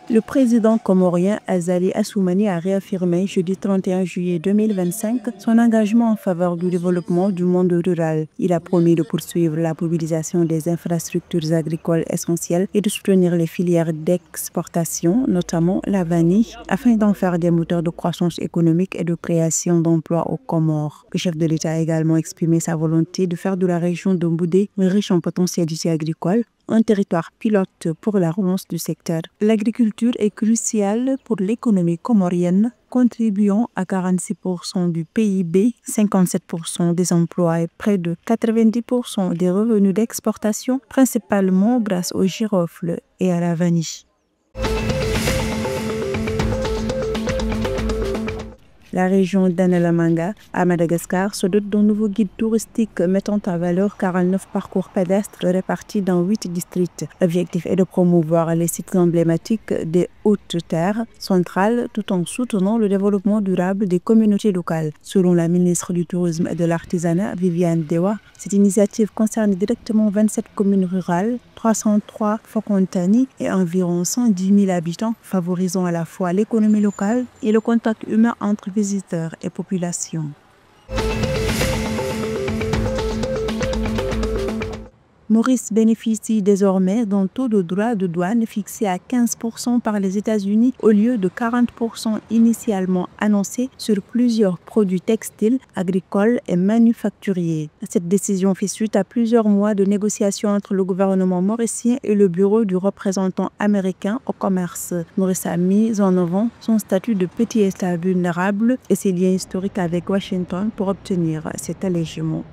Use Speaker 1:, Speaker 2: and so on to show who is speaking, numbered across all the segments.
Speaker 1: Le président comorien Azali Assoumani a réaffirmé jeudi 31 juillet 2025 son engagement en faveur du développement du monde rural. Il a promis de poursuivre la mobilisation des infrastructures agricoles essentielles et de soutenir les filières d'exportation, notamment la vanille, afin d'en faire des moteurs de croissance économique et de création d'emplois aux Comores. Le chef de l'État a également exprimé sa volonté de faire de la région de Mboudé, riche en potentialité agricole, un territoire pilote pour la relance du secteur. L'agriculture est cruciale pour l'économie comorienne, contribuant à 46% du PIB, 57% des emplois et près de 90% des revenus d'exportation, principalement grâce au girofle et à la vanille. La région d'Analamanga, à Madagascar, se dote d'un nouveau guide touristique mettant en valeur 49 parcours pédestres répartis dans 8 districts. L'objectif est de promouvoir les sites emblématiques des Hautes-Terres centrales tout en soutenant le développement durable des communautés locales. Selon la ministre du Tourisme et de l'Artisanat, Viviane Dewa, cette initiative concerne directement 27 communes rurales, 303 Fokontani et environ 110 000 habitants, favorisant à la fois l'économie locale et le contact humain entre visiteurs et population. Maurice bénéficie désormais d'un taux de droit de douane fixé à 15% par les États-Unis au lieu de 40% initialement annoncé sur plusieurs produits textiles, agricoles et manufacturiers. Cette décision fait suite à plusieurs mois de négociations entre le gouvernement mauricien et le bureau du représentant américain au commerce. Maurice a mis en avant son statut de petit État vulnérable et ses liens historiques avec Washington pour obtenir cet allègement.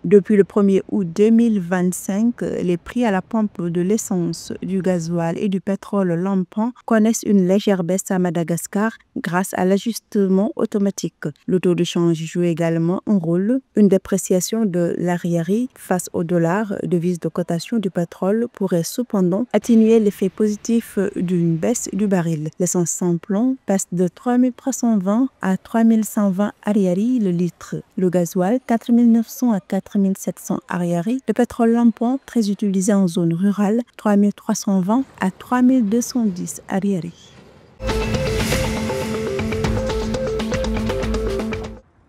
Speaker 1: Depuis le 1er août 2025, les prix à la pompe de l'essence, du gasoil et du pétrole lampant connaissent une légère baisse à Madagascar grâce à l'ajustement automatique. Le taux de change joue également un rôle. Une dépréciation de l'arriéré face au dollar, devise de cotation du pétrole, pourrait cependant atténuer l'effet positif d'une baisse du baril. L'essence sans plomb passe de 3320 à 3120 arriéré le litre. Le gasoil, 4900 à 4700 arriéré. Le pétrole lampant, très utilisé en zone rurale, 3320 à 3210 arriéré.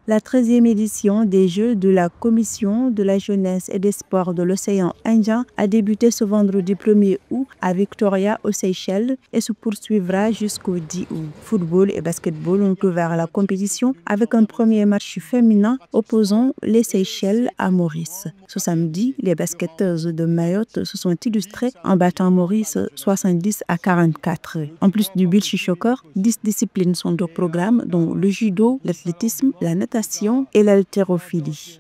Speaker 1: La 13e édition des Jeux de la Commission de la jeunesse et des sports de l'océan Indien a débuté ce vendredi 1er août à Victoria aux Seychelles et se poursuivra jusqu'au 10 août. Football et basketball ont ouvert la compétition avec un premier match féminin opposant les Seychelles à Maurice. Ce samedi, les basketteuses de Mayotte se sont illustrées en battant Maurice 70 à 44. En plus du beach soccer, 10 disciplines sont au programme dont le judo, l'athlétisme, la natation et l'haltérophilie.